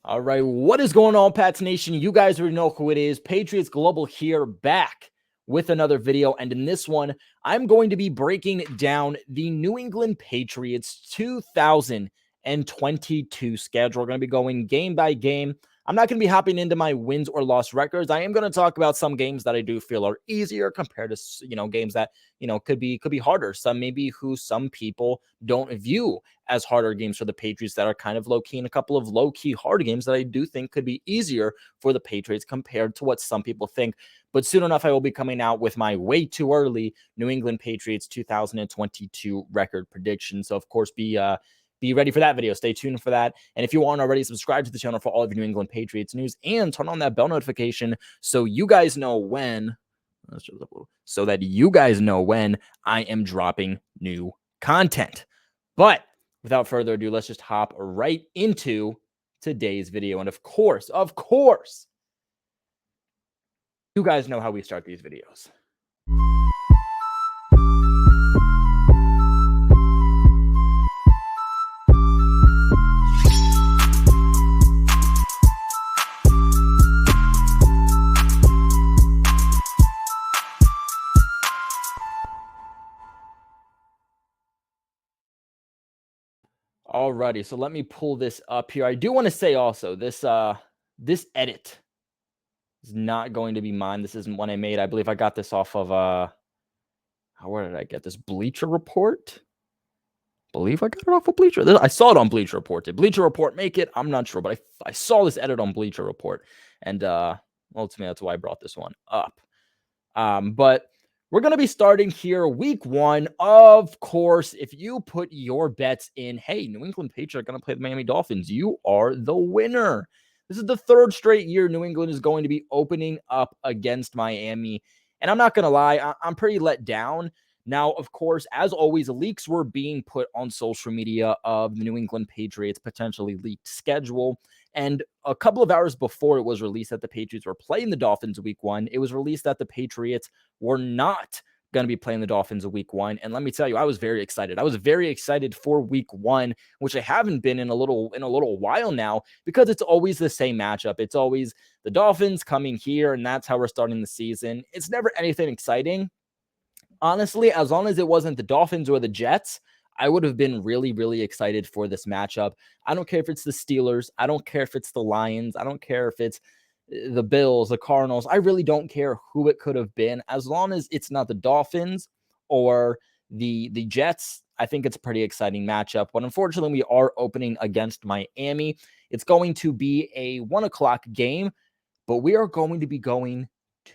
All right, what is going on, Pats Nation? You guys already know who it is. Patriots Global here, back with another video. And in this one, I'm going to be breaking down the New England Patriots 2022 schedule. We're going to be going game by game. I'm not going to be hopping into my wins or loss records. I am going to talk about some games that I do feel are easier compared to, games that, could be harder. Some maybe who some people don't view as harder games for the Patriots that are kind of low-key, and a couple of low-key hard games that I do think could be easier for the Patriots compared to what some people think. But soon enough, I will be coming out with my way too early New England Patriots 2022 record prediction. So, of course, be ready for that video. Stay tuned for that. And if you aren't already, subscribe to the channel for all of your New England Patriots news and turn on that bell notification so you guys know when, so that you guys know when I am dropping new content. But without further ado, let's just hop right into today's video. And of course, you guys know how we start these videos. Alrighty, so let me pull this up here. I do want to say also, this edit is not going to be mine. This isn't one I made. I believe I got this off of where did I get this? Bleacher Report? I believe I got it off of Bleacher. I saw it on Bleacher Report. Did Bleacher Report make it? I'm not sure, but I saw this edit on Bleacher Report, and ultimately that's why I brought this one up. But we're going to be starting here week one. Of course, if you put your bets in, hey, New England Patriots are going to play the Miami Dolphins, you are the winner. This is the third straight year New England is going to be opening up against Miami. And I'm not going to lie, I'm pretty let down. Now, of course, as always, leaks were being put on social media of the New England Patriots' potentially leaked schedule. And a couple of hours before it was released that the Patriots were playing the Dolphins week one, it was released that the Patriots were not going to be playing the Dolphins week one. And let me tell you, I was very excited. I was very excited for week one, which I haven't been in a little while now, because it's always the same matchup. It's always the Dolphins coming here, and that's how we're starting the season. It's never anything exciting. Honestly, as long as it wasn't the Dolphins or the Jets, I would have been really, really excited for this matchup. I don't care if it's the Steelers. I don't care if it's the Lions. I don't care if it's the Bills, the Cardinals. I really don't care who it could have been. As long as it's not the Dolphins or the Jets, I think it's a pretty exciting matchup. But unfortunately, we are opening against Miami. It's going to be a 1 o'clock game, but we are going to be going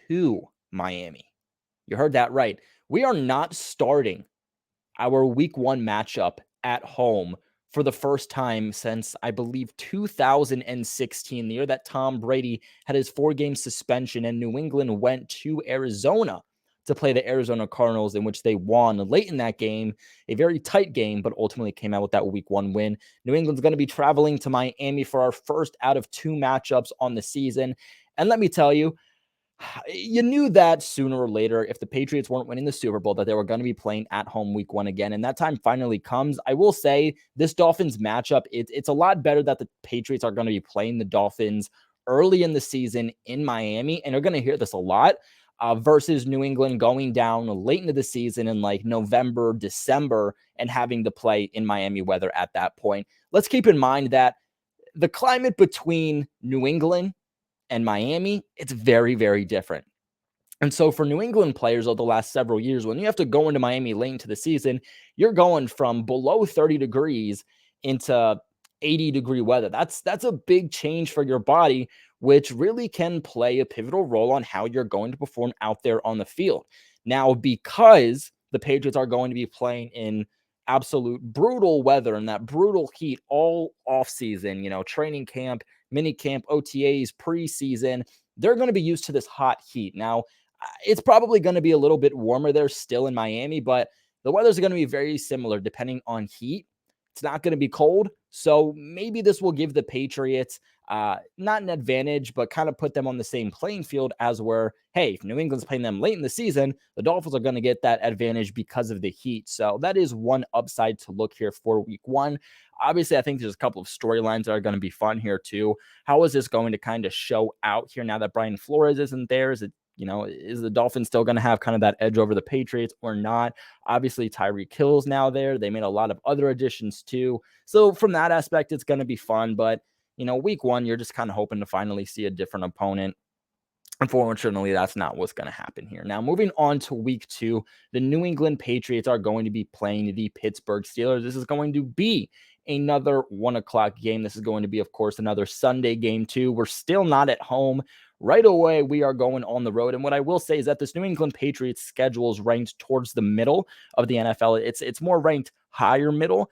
to Miami. You heard that right. We are not starting our week one matchup at home for the first time since, I believe, 2016, the year that Tom Brady had his 4-game suspension and New England went to Arizona to play the Arizona Cardinals, in which they won late in that game, a very tight game, but ultimately came out with that week one win. New England's going to be traveling to Miami for our first out of 2 matchups on the season. And let me tell you, you knew that sooner or later, if the Patriots weren't winning the Super Bowl, that they were going to be playing at home week one again. And that time finally comes. I will say this Dolphins matchup, it's a lot better that the Patriots are going to be playing the Dolphins early in the season in Miami. And you're going to hear this a lot versus New England going down late into the season in like November, December, and having to play in Miami weather at that point. Let's keep in mind that the climate between New England and Miami, it's very, very different. And so for New England players over the last several years, when you have to go into Miami late into the season, you're going from below 30 degrees into 80-degree weather. That's a big change for your body, which really can play a pivotal role on how you're going to perform out there on the field. Now, because the Patriots are going to be playing in absolute brutal weather and that brutal heat all offseason, training camp, mini camp, OTAs, preseason, they're going to be used to this hot heat. Now, it's probably going to be a little bit warmer there still in Miami, but the weather's going to be very similar depending on heat. It's not going to be cold, So maybe this will give the Patriots not an advantage, but kind of put them on the same playing field as where, hey, if New England's playing them late in the season, the Dolphins are going to get that advantage because of the heat. So that is one upside to look here for week one. Obviously, I think there's a couple of storylines that are going to be fun here too. How is this going to kind of show out here now that Brian Flores isn't there? Is it, is the Dolphins still going to have kind of that edge over the Patriots or not? Obviously, Tyreek Hill's now there. They made a lot of other additions too. So from that aspect, it's going to be fun. But, week one, you're just kind of hoping to finally see a different opponent. Unfortunately, that's not what's going to happen here. Now, moving on to week two, the New England Patriots are going to be playing the Pittsburgh Steelers. This is going to be another 1:00 game. This is going to be, of course, another Sunday game too. We're still not at home. Right away, we are going on the road. And what I will say is that this New England Patriots schedule is ranked towards the middle of the NFL. It's more ranked higher middle.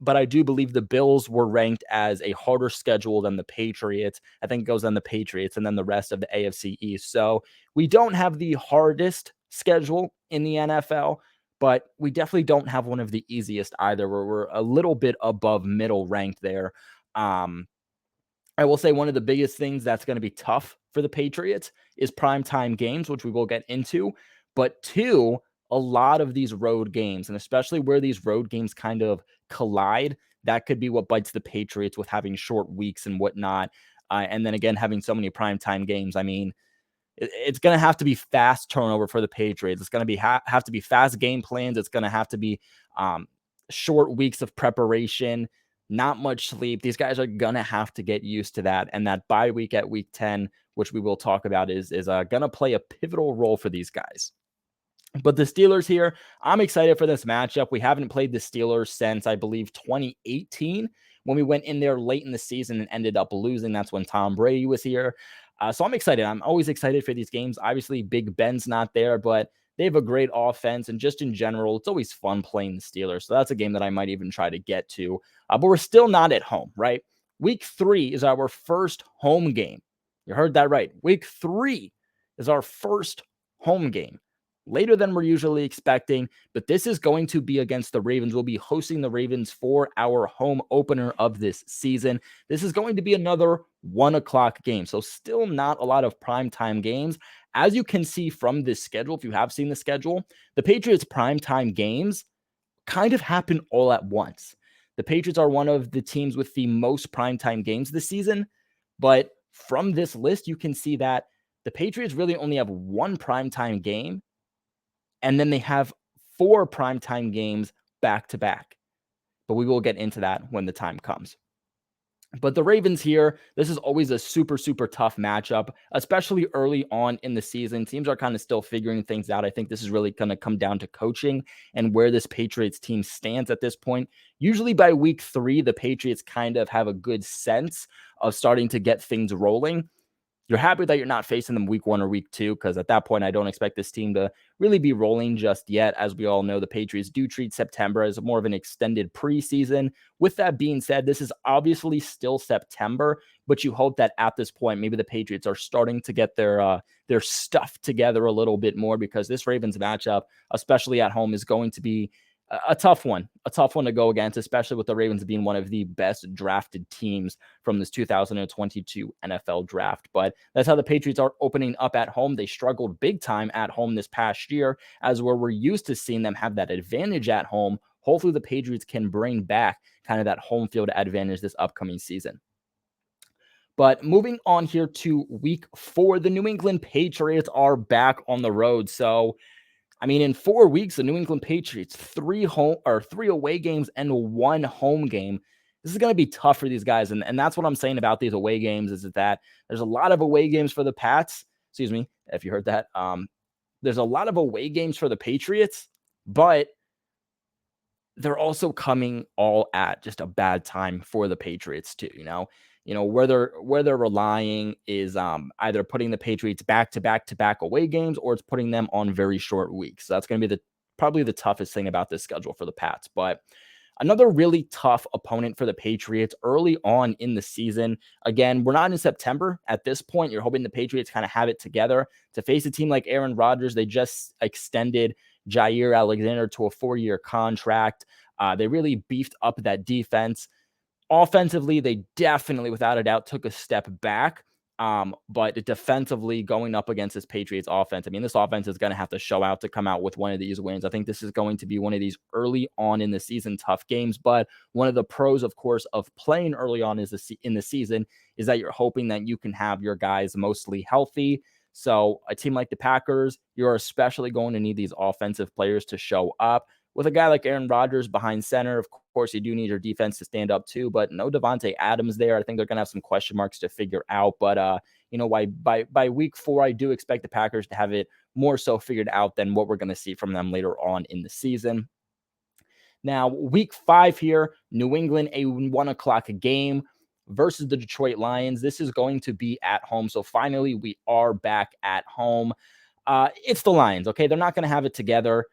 But I do believe the Bills were ranked as a harder schedule than the Patriots. I think it goes on the Patriots and then the rest of the AFC East. So we don't have the hardest schedule in the NFL, but we definitely don't have one of the easiest either, where we're a little bit above middle ranked there. I will say one of the biggest things that's going to be tough for the Patriots is primetime games, which we will get into. But two, a lot of these road games, and especially where these road games kind of collide, that could be what bites the Patriots with having short weeks and whatnot. And then again, having so many primetime games. I mean, it's going to have to be fast turnover for the Patriots. It's going to be have to be fast game plans. It's going to have to be short weeks of preparation, not much sleep. These guys are going to have to get used to that. And that bye week at week 10, which we will talk about, is going to play a pivotal role for these guys. But the Steelers here, I'm excited for this matchup. We haven't played the Steelers since, I believe, 2018, when we went in there late in the season and ended up losing. That's when Tom Brady was here. So I'm excited. I'm always excited for these games. Obviously, Big Ben's not there, but they have a great offense. And just in general, it's always fun playing the Steelers. So that's a game that I might even try to get to. But we're still not at home, right? Week 3 is our first home game. You heard that right. Week 3 is our first home game. Later than we're usually expecting, but this is going to be against the Ravens. We'll be hosting the Ravens for our home opener of this season. This is going to be another 1:00 game, so still not a lot of primetime games. As you can see from this schedule, if you have seen the schedule, the Patriots' primetime games kind of happen all at once. The Patriots are one of the teams with the most primetime games this season, but from this list, you can see that the Patriots really only have one primetime game, and then they have 4 primetime games back to back. But we will get into that when the time comes. But the Ravens here, this is always a super, super tough matchup, especially early on in the season. Teams are kind of still figuring things out. I think this is really going to come down to coaching and where this Patriots team stands at this point. Usually by week 3, the Patriots kind of have a good sense of starting to get things rolling. You're happy that you're not facing them week 1 or week 2, because at that point, I don't expect this team to really be rolling just yet. As we all know, the Patriots do treat September as more of an extended preseason. With that being said, this is obviously still September, but you hope that at this point, maybe the Patriots are starting to get their stuff together a little bit more, because this Ravens matchup, especially at home, is going to be a tough one to go against, especially with the Ravens being one of the best drafted teams from this 2022 NFL draft. But that's how the Patriots are opening up at home. They struggled big time at home this past year, as where we're used to seeing them have that advantage at home. Hopefully the Patriots can bring back kind of that home field advantage this upcoming season. But moving on here to week 4, the New England Patriots are back on the road. So I mean, in 4 weeks, the New England Patriots, 3 away games and 1 home game. This is going to be tough for these guys. And that's what I'm saying about these away games, is that there's a lot of away games for the Pats. Excuse me, if you heard that. There's a lot of away games for the Patriots, but they're also coming all at just a bad time for the Patriots too. Where they're relying is either putting the Patriots back to back away games, or it's putting them on very short weeks. So that's going to be probably the toughest thing about this schedule for the Pats. But another really tough opponent for the Patriots early on in the season. Again, we're not in September at this point. You're hoping the Patriots kind of have it together to face a team like Aaron Rodgers. They just extended Jair Alexander to a 4-year contract. They really beefed up that defense. Offensively, they definitely, without a doubt, took a step back. But defensively, going up against this Patriots offense, I mean, this offense is going to have to show out to come out with one of these wins. I think this is going to be one of these early on in the season tough games. But one of the pros, of course, of playing early on in the season is that you're hoping that you can have your guys mostly healthy. So a team like the Packers, you're especially going to need these offensive players to show up. With a guy like Aaron Rodgers behind center, of course, you do need your defense to stand up too, but no Devontae Adams there. I think they're going to have some question marks to figure out. But, by week 4, I do expect the Packers to have it more so figured out than what we're going to see from them later on in the season. Now, week 5 here, New England, a 1 o'clock game versus the Detroit Lions. This is going to be at home. So finally, we are back at home. It's the Lions, okay? They're not going to have it together.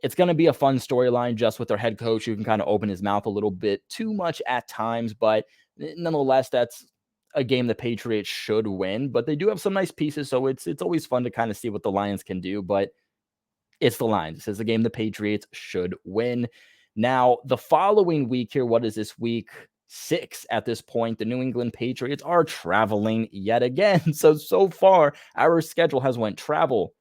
It's going to be a fun storyline just with their head coach who can kind of open his mouth a little bit too much at times. But nonetheless, that's a game the Patriots should win. But they do have some nice pieces. So it's always fun to kind of see what the Lions can do. But it's the Lions. This is a game the Patriots should win. Now, the following week here, what is this, week 6 at this point? The New England Patriots are traveling yet again. So far, our schedule has went travel,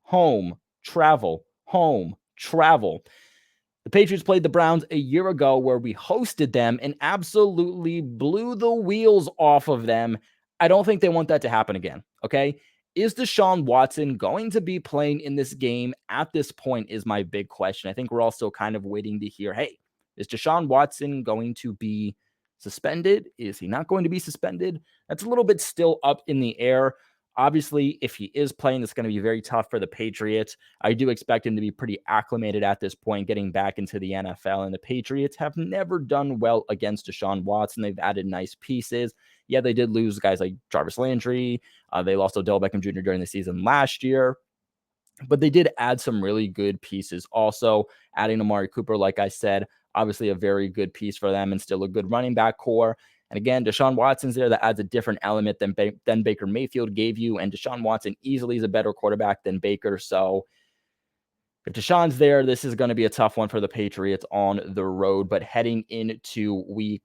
home, travel, home, travel. The Patriots played the Browns a year ago where we hosted them and absolutely blew the wheels off of them. I don't think they want that to happen again, okay? Is Deshaun Watson going to be playing in this game at this point is my big question. I think we're all still kind of waiting to hear, hey, is Deshaun Watson going to be suspended? Is he not going to be suspended? That's a little bit still up in the air. Obviously, if he is playing, it's going to be very tough for the Patriots. I do expect him to be pretty acclimated at this point, getting back into the NFL. And the Patriots have never done well against Deshaun Watson. They've added nice pieces. Yeah, they did lose guys like Jarvis Landry. They lost Odell Beckham Jr. during the season last year. But they did add some really good pieces. Also, adding Amari Cooper, like I said, obviously a very good piece for them and still a good running back core. And again, Deshaun Watson's there. That adds a different element than Baker Mayfield gave you. And Deshaun Watson easily is a better quarterback than Baker. So if Deshaun's there, this is going to be a tough one for the Patriots on the road. But heading into week,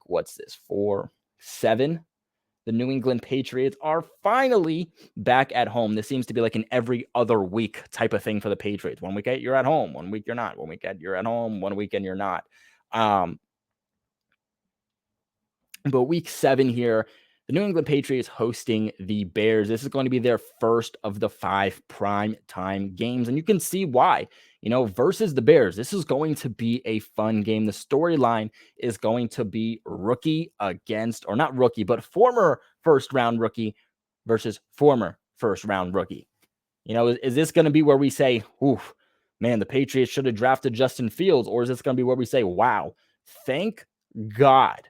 7, the New England Patriots are finally back at home. This seems to be like an every other week type of thing for the Patriots. 1 week you're at home, 1 week you're not. 1 week you're at home, 1 weekend you're not. But week 7 here, the New England Patriots hosting the Bears. This is going to be their first of the 5 prime time games. And you can see why, versus the Bears. This is going to be a fun game. The storyline is going to be rookie against, or not rookie, but former first round rookie versus former first round rookie. Is this going to be where we say, oof, man, the Patriots should have drafted Justin Fields? Or is this going to be where we say, wow, thank God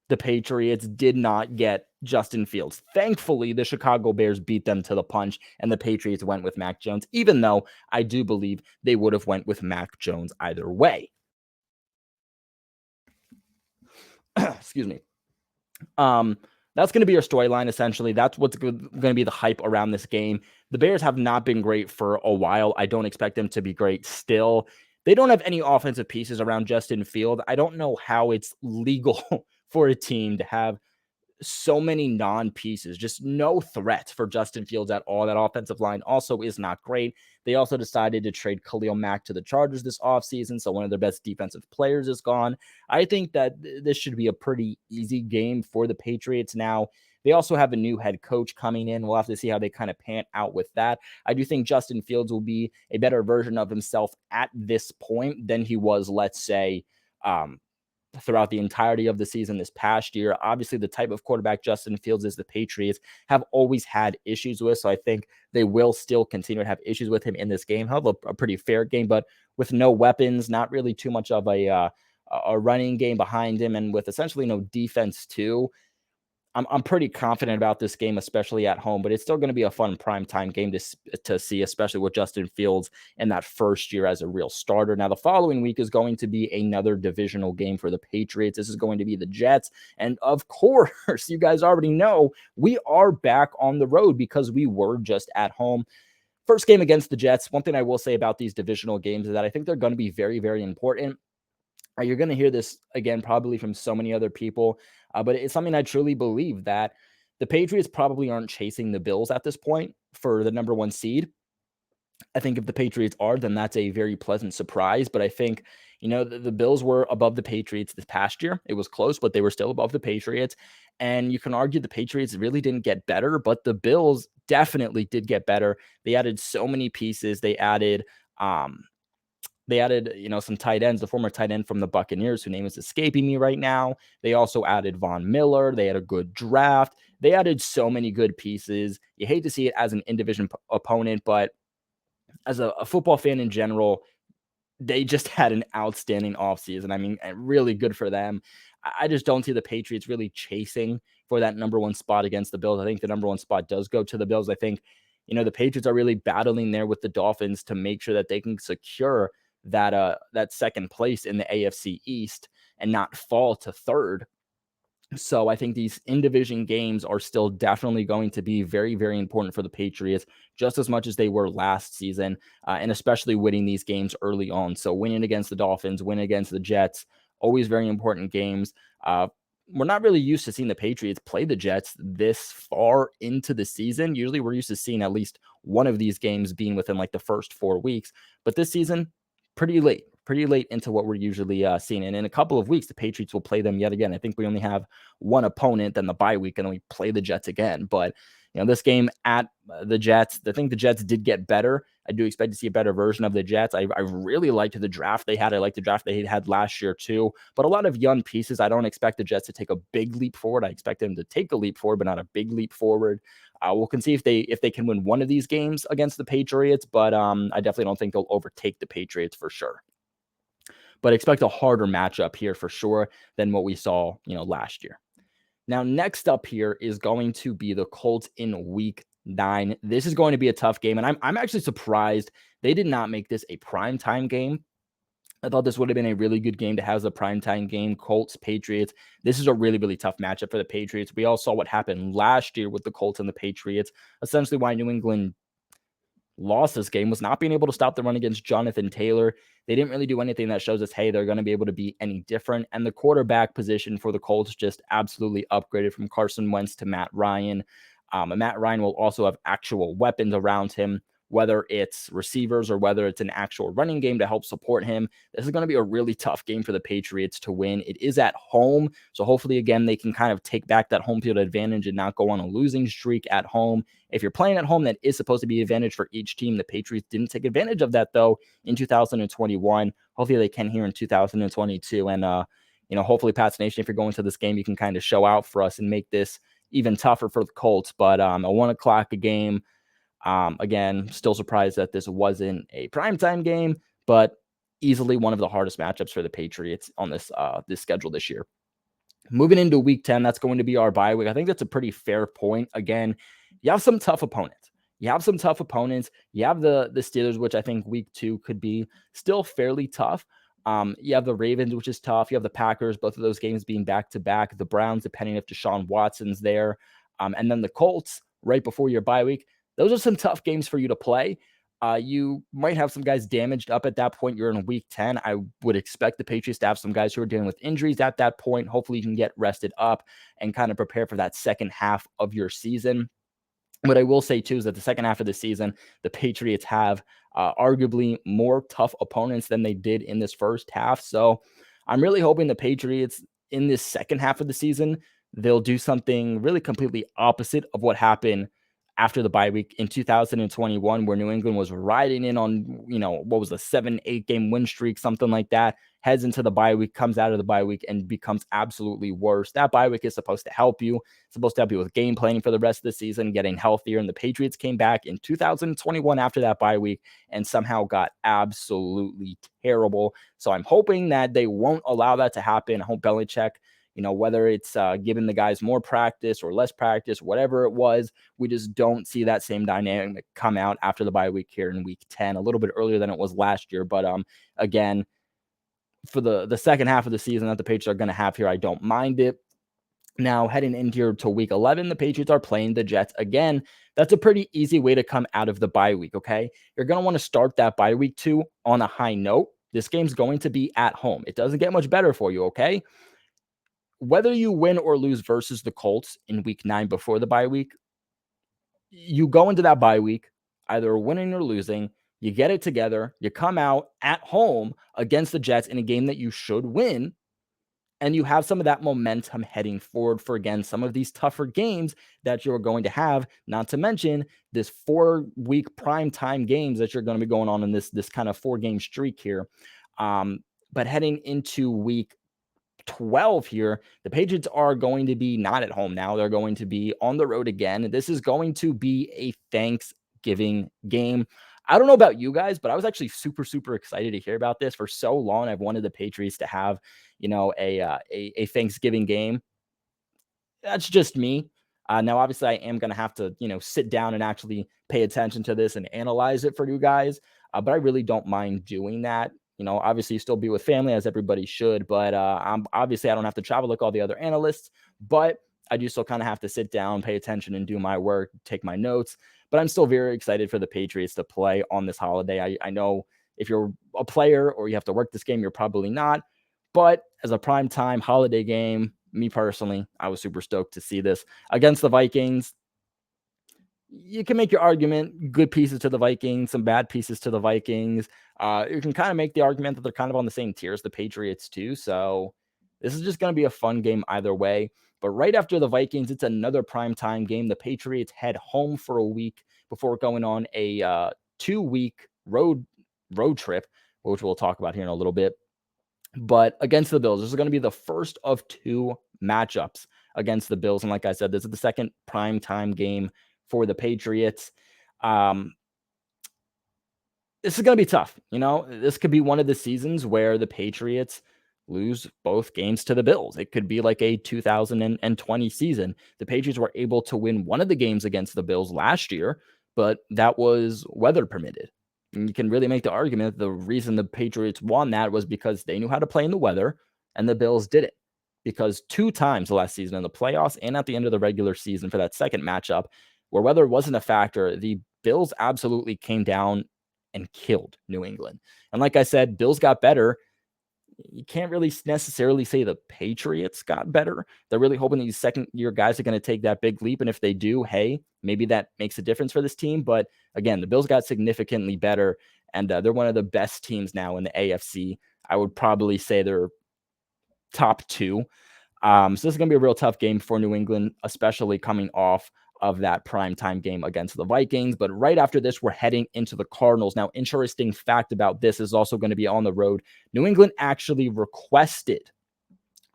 the Patriots did not get Justin Fields. Thankfully, the Chicago Bears beat them to the punch, and the Patriots went with Mac Jones, even though I do believe they would have went with Mac Jones either way. Excuse me. That's going to be your storyline, essentially. That's what's going to be the hype around this game. The Bears have not been great for a while. I don't expect them to be great still. They don't have any offensive pieces around Justin Field. I don't know how it's legal for a team to have so many non-pieces, just no threats for Justin Fields at all. That offensive line also is not great. They also decided to trade Khalil Mack to the Chargers this offseason, so one of their best defensive players is gone. I think that this should be a pretty easy game for the Patriots now. They also have a new head coach coming in. We'll have to see how they kind of pan out with that. I do think Justin Fields will be a better version of himself at this point than he was, let's say, throughout the entirety of the season this past year. Obviously, the type of quarterback Justin Fields is, the Patriots have always had issues with. So I think they will still continue to have issues with him in this game. Have a pretty fair game, but with no weapons, not really too much of a running game behind him, and with essentially no defense too. I'm pretty confident about this game, especially at home, but it's still going to be a fun primetime game to see, especially with Justin Fields in that first year as a real starter. Now, the following week is going to be another divisional game for the Patriots. This is going to be the Jets. And of course, you guys already know we are back on the road because we were just at home. First game against the Jets. One thing I will say about these divisional games is that I think they're going to be very, very important. You're going to hear this again, probably from so many other people, but it's something I truly believe that the Patriots probably aren't chasing the Bills at this point for the number one seed. I think if the Patriots are, then that's a very pleasant surprise. But I think, the Bills were above the Patriots this past year. It was close, but they were still above the Patriots. And you can argue the Patriots really didn't get better, but the Bills definitely did get better. They added so many pieces. Um, some tight ends, the former tight end from the Buccaneers, whose name is escaping me right now. They also added Von Miller. They had a good draft. They added so many good pieces. You hate to see it as an in-division opponent, but as a football fan in general, they just had an outstanding offseason. I mean, really good for them. I just don't see the Patriots really chasing for that number one spot against the Bills. I think the number one spot does go to the Bills. I think, the Patriots are really battling there with the Dolphins to make sure that they can secure that second place in the AFC East and not fall to third. So I think these in-division games are still definitely going to be very, very important for the Patriots, just as much as they were last season, and especially winning these games early on. So winning against the Dolphins, winning against the Jets, always very important games. We're not really used to seeing the Patriots play the Jets this far into the season. Usually we're used to seeing at least one of these games being within like the first 4 weeks. But this season, pretty late into what we're usually seeing. And in a couple of weeks, the Patriots will play them yet again. I think we only have one opponent, then the bye week, and then we play the Jets again. But this game at the Jets, I think the Jets did get better. I do expect to see a better version of the Jets. I really liked the draft they had. I liked the draft they had last year too. But a lot of young pieces. I don't expect the Jets to take a big leap forward. I expect them to take a leap forward, but not a big leap forward. We'll see if they can win one of these games against the Patriots, but I definitely don't think they'll overtake the Patriots for sure. But expect a harder matchup here for sure than what we saw, last year. Now, next up here is going to be the Colts in Week 9. This is going to be a tough game, and I'm actually surprised they did not make this a primetime game. I thought this would have been a really good game to have as a primetime game. Colts, Patriots. This is a really, really tough matchup for the Patriots. We all saw what happened last year with the Colts and the Patriots. Essentially why New England lost this game was not being able to stop the run against Jonathan Taylor. They didn't really do anything that shows us, hey, they're going to be able to be any different. And the quarterback position for the Colts just absolutely upgraded from Carson Wentz to Matt Ryan. And Matt Ryan will also have actual weapons around him, whether it's receivers or whether it's an actual running game to help support him. This is going to be a really tough game for the Patriots to win. It is at home, so hopefully, again, they can kind of take back that home field advantage and not go on a losing streak at home. If you're playing at home, that is supposed to be an advantage for each team. The Patriots didn't take advantage of that, though, in 2021. Hopefully, they can here in 2022. And, hopefully, Pats Nation, if you're going to this game, you can kind of show out for us and make this even tougher for the Colts. But a 1 o'clock game. Again, still surprised that this wasn't a primetime game, but easily one of the hardest matchups for the Patriots on this schedule this year. Moving into Week 10, that's going to be our bye week. I think that's a pretty fair point. Again, you have some tough opponents. You have the Steelers, which I think Week 2 could be still fairly tough. You have the Ravens, which is tough. You have the Packers, both of those games being back-to-back. The Browns, depending if Deshaun Watson's there. And then the Colts right before your bye week. Those are some tough games for you to play. You might have some guys damaged up at that point. You're in Week 10. I would expect the Patriots to have some guys who are dealing with injuries at that point. Hopefully you can get rested up and kind of prepare for that second half of your season. What I will say, too, is that the second half of the season, the Patriots have arguably more tough opponents than they did in this first half. So I'm really hoping the Patriots in this second half of the season, they'll do something really completely opposite of what happened after the bye week in 2021, where New England was riding in on, what was a 7-8 game win streak, something like that, heads into the bye week, comes out of the bye week and becomes absolutely worse. That bye week is supposed to help you. It's supposed to help you with game planning for the rest of the season, getting healthier. And the Patriots came back in 2021 after that bye week and somehow got absolutely terrible. So I'm hoping that they won't allow that to happen. I hope Belichick, whether it's giving the guys more practice or less practice, whatever it was, we just don't see that same dynamic come out after the bye week here in Week 10, a little bit earlier than it was last year. But again, for the second half of the season that the Patriots are going to have here, I don't mind it. Now, heading into Week 11, the Patriots are playing the Jets again. That's a pretty easy way to come out of the bye week, okay? You're going to want to start that bye week 2 on a high note. This game's going to be at home. It doesn't get much better for you, okay? Whether you win or lose versus the Colts in week 9 before the bye week, you go into that bye week either winning or losing. You get it together. You come out at home against the Jets in a game that you should win, and you have some of that momentum heading forward for, again, some of these tougher games that you're going to have, not to mention this 4-week prime time games that you're going to be going on in this kind of 4-game streak here. But heading into week 12 here, the Patriots are going to be not at home now. They're going to be on the road again. This is going to be a Thanksgiving game. I don't know about you guys, but I was actually super, super excited to hear about this. For so long, I've wanted the Patriots to have, a Thanksgiving game. That's just me. Now, obviously, I am going to have to, sit down and actually pay attention to this and analyze it for you guys. But I really don't mind doing that. Obviously, you still be with family as everybody should. But I don't have to travel like all the other analysts. But I do still kind of have to sit down, pay attention, and do my work, take my notes. But I'm still very excited for the Patriots to play on this holiday. I know if you're a player or you have to work this game, you're probably not. But as a primetime holiday game, me personally, I was super stoked to see this against the Vikings. You can make your argument, good pieces to the Vikings, some bad pieces to the Vikings. You can kind of make the argument that they're kind of on the same tier as the Patriots too. So this is just going to be a fun game either way. But right after the Vikings, it's another primetime game. The Patriots head home for a week before going on a 2-week road trip, which we'll talk about here in a little bit. But against the Bills, this is going to be the first of 2 matchups against the Bills. And like I said, this is the second primetime game for the Patriots. This is going to be tough. This could be one of the seasons where the Patriots lose both games to the Bills. It could be like a 2020 season. The Patriots were able to win one of the games against the Bills last year, but that was weather permitted. And you can really make the argument the reason the Patriots won that was because they knew how to play in the weather and the Bills didn't. Because 2 times last season in the playoffs and at the end of the regular season for that second matchup, where weather wasn't a factor, the Bills absolutely came down and killed New England. And like I said, Bills got better. You can't really necessarily say the Patriots got better. They're really hoping these second-year guys are going to take that big leap. And if they do, hey, maybe that makes a difference for this team. But again, the Bills got significantly better, and they're one of the best teams now in the AFC. I would probably say they're top 2. So this is going to be a real tough game for New England, especially coming off of that primetime game against the Vikings. But right after this, we're heading into the Cardinals. Now, interesting fact about this is also going to be on the road. New England actually requested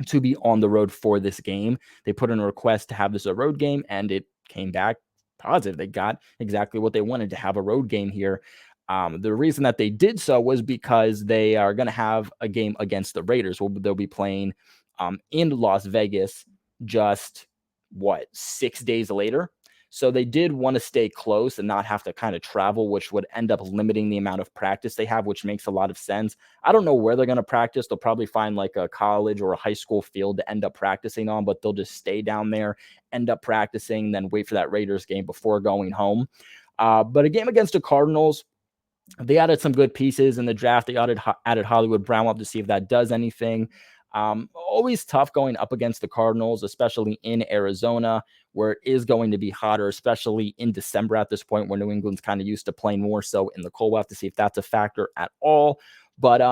to be on the road for this game. They put in a request to have this a road game, and it came back positive. They got exactly what they wanted, to have a road game here. The reason that they did so was because they are going to have a game against the Raiders. They'll be playing in Las Vegas just 6 days later. So they did want to stay close and not have to kind of travel, which would end up limiting the amount of practice they have, which makes a lot of sense. I don't know where they're going to practice. They'll probably find like a college or a high school field to end up practicing on, but they'll just stay down there, end up practicing, then wait for that Raiders game before going home. But a game against the Cardinals, they added some good pieces in the draft. They added Hollywood Brown. We'll have to see if that does anything. Always tough going up against the Cardinals, especially in Arizona, where it is going to be hotter, especially in December at this point, where New England's kind of used to playing more so in the cold. We'll have to see if that's a factor at all. But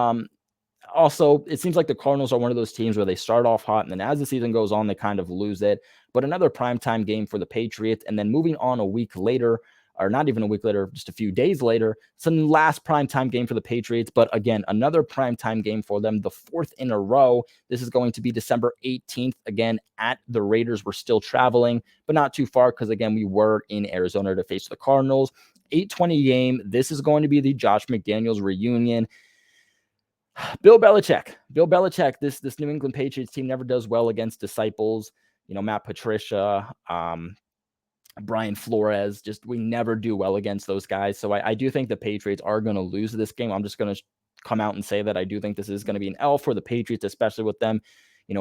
also, it seems like the Cardinals are one of those teams where they start off hot, and then as the season goes on, they kind of lose it. But another primetime game for the Patriots, and then moving on a week later, or not even a week later, just a few days later, some last primetime game for the Patriots. But again, another primetime game for them, the 4th in a row. This is going to be December 18th, again, at the Raiders. We're still traveling, but not too far because, again, we were in Arizona to face the Cardinals. 8:20 game. This is going to be the Josh McDaniels reunion. Bill Belichick, this New England Patriots team never does well against disciples. Matt Patricia, Brian Flores, we never do well against those guys. So I do think the Patriots are going to lose this game. I'm just going to come out and say that I do think this is going to be an L for the Patriots, especially with them,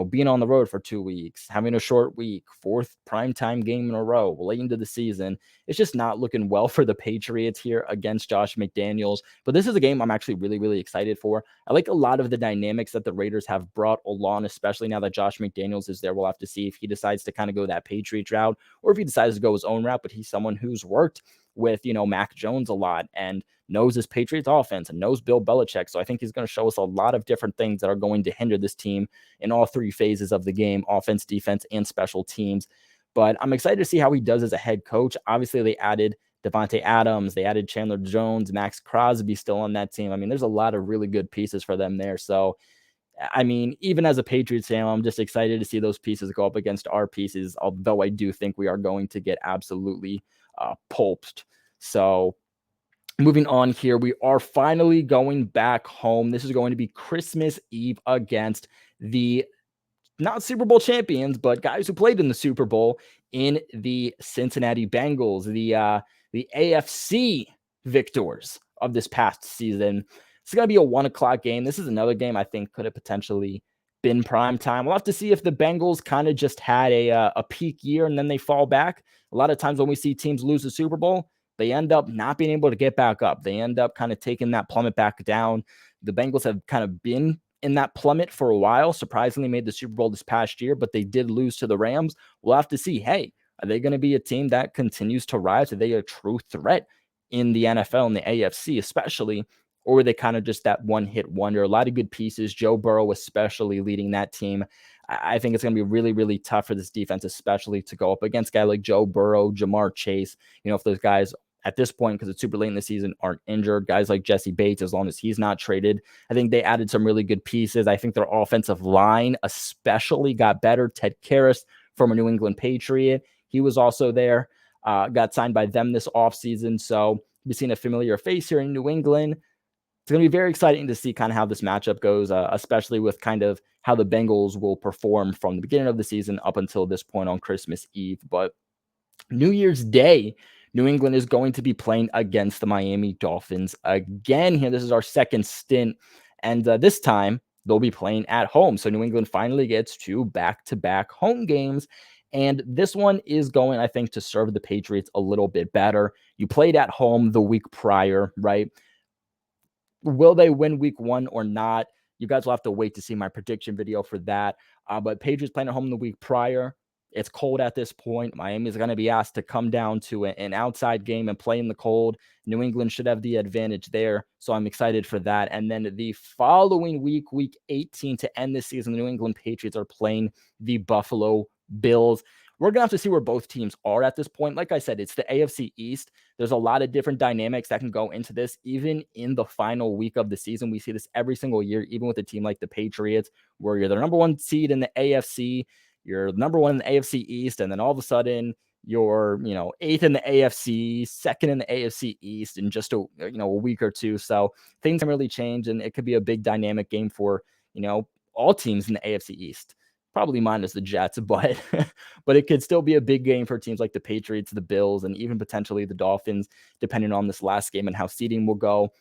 being on the road for 2 weeks, having a short week, fourth primetime game in a row, late into the season. It's just not looking well for the Patriots here against Josh McDaniels. But this is a game I'm actually really, really excited for. I like a lot of the dynamics that the Raiders have brought along, especially now that Josh McDaniels is there. We'll have to see if he decides to kind of go that Patriots route or if he decides to go his own route. But he's someone who's worked with, Mac Jones a lot and knows his Patriots offense and knows Bill Belichick. So I think he's going to show us a lot of different things that are going to hinder this team in all three phases of the game: offense, defense, and special teams. But I'm excited to see how he does as a head coach. Obviously, they added Devontae Adams, they added Chandler Jones, Max Crosby still on that team. I mean, there's a lot of really good pieces for them there. So, I mean, even as a Patriots fan, I'm just excited to see those pieces go up against our pieces, although I do think we are going to get absolutely pulped. So, moving on here, we are finally going back home. This is going to be Christmas Eve against the not Super Bowl champions, but guys who played in the Super Bowl in the Cincinnati Bengals, the AFC victors of this past season. It's going to be a 1:00 game. This is another game I think could have potentially been prime time. We'll have to see if the Bengals kind of just had a peak year and then they fall back. A lot of times when we see teams lose the Super Bowl, they end up not being able to get back up. They end up kind of taking that plummet back down. The Bengals have kind of been in that plummet for a while. Surprisingly made the Super Bowl this past year, but they did lose to the Rams. We'll have to see, hey, are they going to be a team that continues to rise? Are they a true threat in the NFL and the AFC especially? Or are they kind of just that one-hit wonder? A lot of good pieces. Joe Burrow especially leading that team. I think it's going to be really, really tough for this defense, especially to go up against guys like Joe Burrow, Jamar Chase. If those guys at this point, because it's super late in the season, aren't injured. Guys like Jesse Bates, as long as he's not traded. I think they added some really good pieces. I think their offensive line especially got better. Ted Karras, former New England Patriot, he was also there, got signed by them this offseason. So we've seen a familiar face here in New England. It's going to be very exciting to see kind of how this matchup goes, especially with kind of how the Bengals will perform from the beginning of the season up until this point on Christmas Eve. But New Year's Day, New England is going to be playing against the Miami Dolphins again here. This is our second stint, and this time they'll be playing at home. So New England finally gets two back-to-back home games, and this one is going, I think, to serve the Patriots a little bit better. You played at home the week prior, right? Will they win week one or not? You guys will have to wait to see my prediction video for that. But Patriots playing at home the week prior. It's cold at this point. Miami is going to be asked to come down to an outside game and play in the cold. New England should have the advantage there. So I'm excited for that. And then the following week, week 18, to end this season, the New England Patriots are playing the Buffalo Bills. We're going to have to see where both teams are at this point. Like I said, it's the AFC East. There's a lot of different dynamics that can go into this, even in the final week of the season. We see this every single year, even with a team like the Patriots, where you're the number one seed in the AFC, you're number one in the AFC East, and then all of a sudden you're, eighth in the AFC, second in the AFC East in just a week or two. So things can really change, and it could be a big dynamic game for, all teams in the AFC East. Probably minus the Jets, but but it could still be a big game for teams like the Patriots, the Bills, and even potentially the Dolphins, depending on this last game and how seeding will go.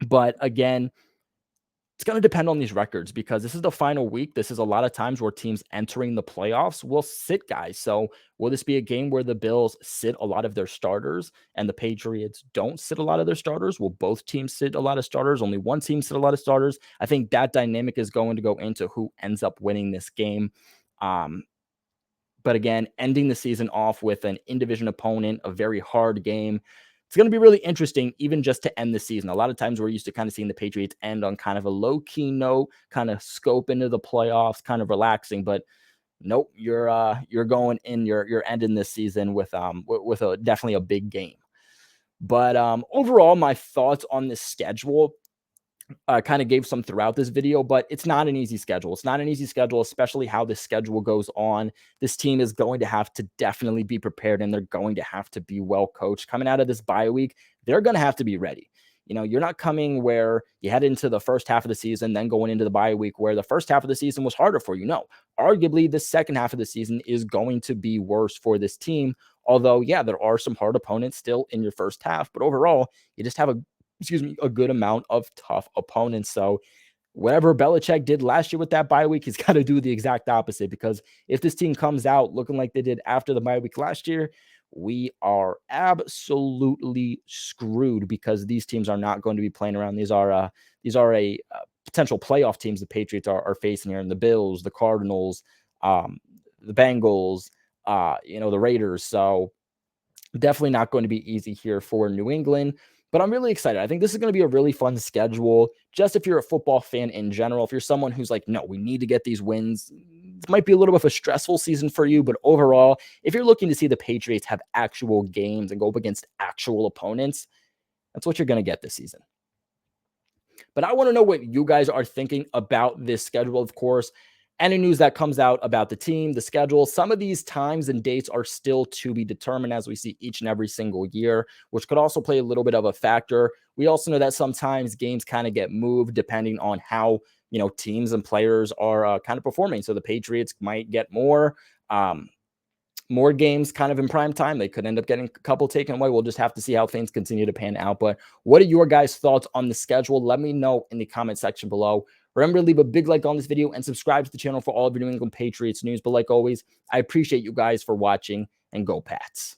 But again, it's going to depend on these records because this is the final week. This is a lot of times where teams entering the playoffs will sit guys. So will this be a game where the Bills sit a lot of their starters and the Patriots don't sit a lot of their starters? Will both teams sit a lot of starters? Only one team sit a lot of starters? I think that dynamic is going to go into who ends up winning this game. But again, ending the season off with an in-division opponent, a very hard game. It's going to be really interesting, even just to end the season. A lot of times we're used to kind of seeing the Patriots end on kind of a low-key note, kind of scope into the playoffs, kind of relaxing. But nope, you're going in, you're ending this season with a definitely a big game. But overall, my thoughts on this schedule kind of gave some throughout this video, but it's not an easy schedule. It's not an easy schedule, especially how this schedule goes on. This team is going to have to definitely be prepared, and they're going to have to be well coached. Coming out of this bye week, they're going to have to be ready. You're not coming where you head into the first half of the season, then going into the bye week where the first half of the season was harder for you. No, arguably the second half of the season is going to be worse for this team. Although, yeah, there are some hard opponents still in your first half, but overall, you just have a good amount of tough opponents. So whatever Belichick did last year with that bye week, he's got to do the exact opposite, because if this team comes out looking like they did after the bye week last year, we are absolutely screwed, because these teams are not going to be playing around. These are a potential playoff teams the Patriots are facing here, and the Bills, the Cardinals, the Bengals, the Raiders. So definitely not going to be easy here for New England, but I'm really excited. I think this is going to be a really fun schedule. Just if you're a football fan in general, if you're someone who's like, no, we need to get these wins, it might be a little bit of a stressful season for you, but overall, if you're looking to see the Patriots have actual games and go up against actual opponents, that's what you're going to get this season. But I want to know what you guys are thinking about this schedule, of course. Any news that comes out about the team, the schedule, some of these times and dates are still to be determined, as we see each and every single year, which could also play a little bit of a factor. We also know that sometimes games kind of get moved depending on how, teams and players are kind of performing. So the Patriots might get more games kind of in prime time. They could end up getting a couple taken away. We'll just have to see how things continue to pan out. But what are your guys' thoughts on the schedule? Let me know in the comment section below. Remember to leave a big like on this video and subscribe to the channel for all of your New England Patriots news. But like always, I appreciate you guys for watching, and go Pats.